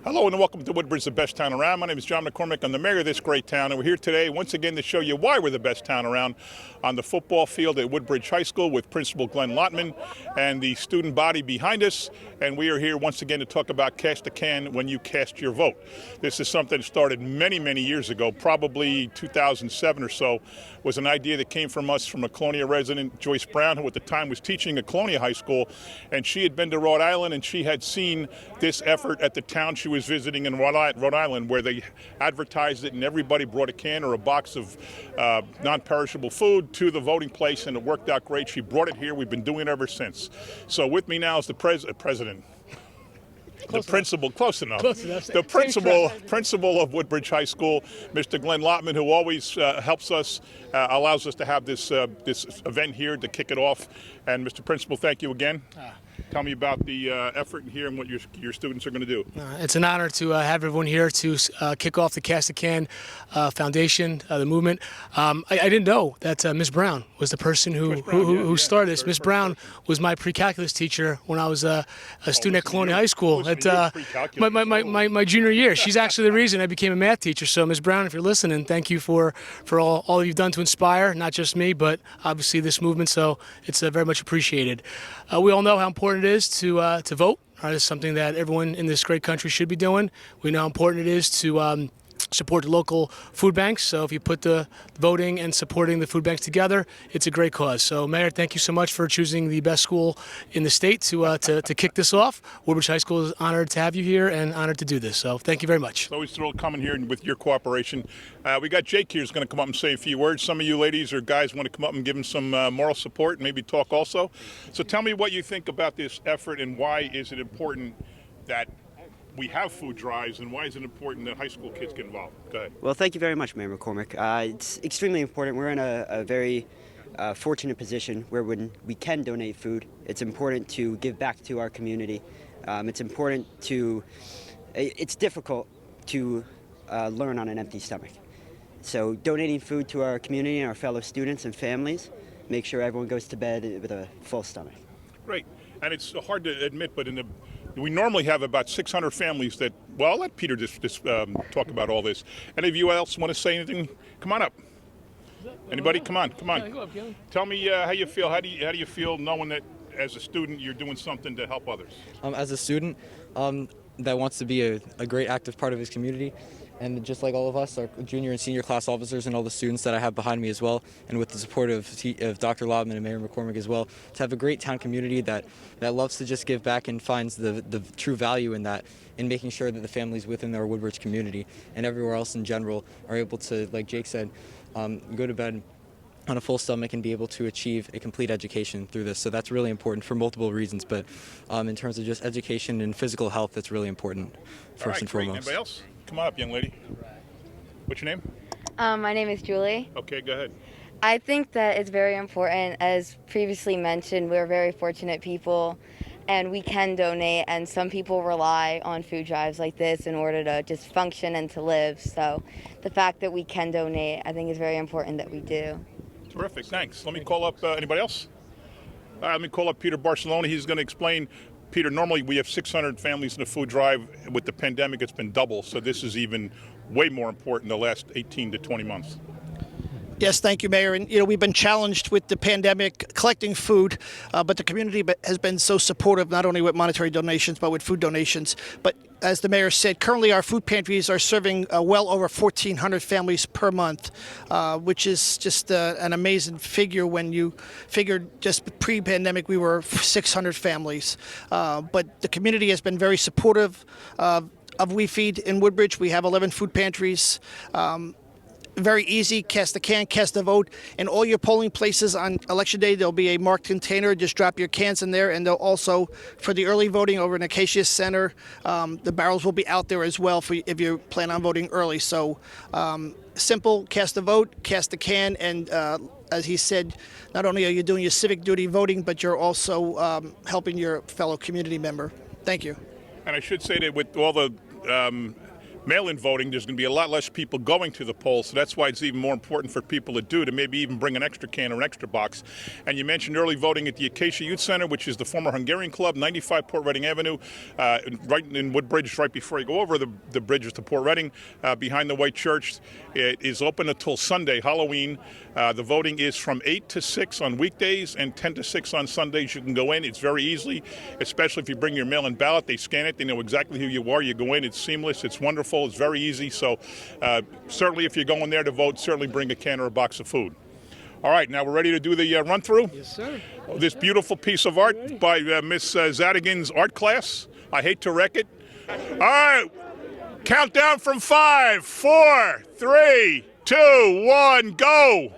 Hello and welcome to Woodbridge, the best town around. My name is John McCormick. I'm the mayor of this great town, and we're here today once again to show you why we're the best town around on the football field at Woodbridge High School with Principal Glenn Lotman and the student body behind us. And we are here once again to talk about cast a can when you cast your vote. This is something that started many, many years ago, probably 2007 or so. Was an idea that came from us from a Colonia resident, Joyce Brown, who at the time was teaching at Colonia High School, and she had been to Rhode Island and she had seen this effort at the town she was visiting in Rhode Island, where they advertised it and everybody brought a can or a box of non-perishable food to the voting place, and it worked out great. She brought it here. We've been doing it ever since. So with me now is the president. The principal, close enough. The principal of Woodbridge High School, Mr. Glenn Lotman, who always helps us, allows us to have this event here to kick it off. And Mr. Principal, thank you again. Tell me about the effort here and what your students are going to do. It's an honor to have everyone here to kick off the Cast a Can Foundation, the movement. I didn't know that Ms. Brown was the person who started this. Ms. Brown was my pre-calculus teacher when I was a student at Colonia High School at my junior year. She's actually the reason I became a math teacher. So Ms. Brown, if you're listening, thank you for all you've done to inspire, not just me, but obviously this movement. So it's very much appreciated. We all know how important it is to vote. It's something that everyone in this great country should be doing. We know how important it is to support the local food banks. So if you put the voting and supporting the food banks together, it's a great cause. So Mayor, thank you so much for choosing the best school in the state to kick this off. Woodbridge High School is honored to have you here and honored to do this. So thank you very much. It's always thrilled coming here and with your cooperation. We got Jake here who's going to come up and say a few words. Some of you ladies or guys want to come up and give him some moral support and maybe talk also. So tell me what you think about this effort and why is it important that we have food drives, and why is it important that high school kids get involved? Go ahead. Well, thank you very much, Mayor McCormick. It's extremely important. We're in a very fortunate position where when we can donate food, it's important to give back to our community. It's difficult to learn on an empty stomach. So donating food to our community and our fellow students and families, make sure everyone goes to bed with a full stomach. Great. And it's hard to admit, but we normally have about 600 families that, well, I'll let Peter just talk about all this. Any of you else want to say anything? Come on up. Anybody? Come on. Tell me how you feel. How do you feel knowing that as a student you're doing something to help others? As a student that wants to be a great active part of his community, and just like all of us, our junior and senior class officers and all the students that I have behind me as well, and with the support of Dr. Lobman and Mayor McCormick as well, to have a great town community that loves to just give back and finds the true value in that, in making sure that the families within our Woodbridge community and everywhere else in general are able to, like Jake said, go to bed on a full stomach and be able to achieve a complete education through this. So that's really important for multiple reasons, but in terms of just education and physical health, that's really important first and foremost. Anybody else? Come on up, young lady. What's your name? My name is Julie. Okay, go ahead. I think that it's very important. As previously mentioned, we're very fortunate people and we can donate, and some people rely on food drives like this in order to just function and to live. So the fact that we can donate, I think is very important that we do. Terrific, thanks. Let me call up anybody else? Let me call up Peter Barcelona. He's going to explain. Peter, normally we have 600 families in a food drive. With the pandemic, it's been double, so this is even way more important the last 18 to 20 months. Yes, thank you, Mayor. And we've been challenged with the pandemic collecting food, but the community has been so supportive, not only with monetary donations, but with food donations. But as the mayor said, currently our food pantries are serving well over 1,400 families per month, which is just an amazing figure when you figure just pre-pandemic we were 600 families. But the community has been very supportive of We Feed in Woodbridge. We have 11 food pantries. Very easy, cast a can, cast a vote. In all your polling places on election day, there'll be a marked container. Just drop your cans in there, and they'll also, for the early voting over in Acacia Center, the barrels will be out there as well if you plan on voting early. So simple, cast a vote, cast a can, and as he said, not only are you doing your civic duty voting, but you're also helping your fellow community member. Thank you. And I should say that with all the mail-in voting, there's going to be a lot less people going to the polls. So that's why it's even more important for people to maybe even bring an extra can or an extra box. And you mentioned early voting at the Acacia Youth Center, which is the former Hungarian Club, 95 Port Reading Avenue, right in Woodbridge, right before you go over the bridges to Port Reading, behind the White Church. It is open until Sunday, Halloween. The voting is from 8 to 6 on weekdays and 10 to 6 on Sundays. You can go in. It's very easy, especially if you bring your mail-in ballot. They scan it. They know exactly who you are. You go in. It's seamless. It's wonderful. It's very easy. So certainly if you're going there to vote, certainly bring a can or a box of food. All right, now we're ready to do the run-through? Yes, sir. This beautiful piece of art by Miss Zadigan's art class. I hate to wreck it. All right, countdown from 5, 4, 3, 2, 1, go.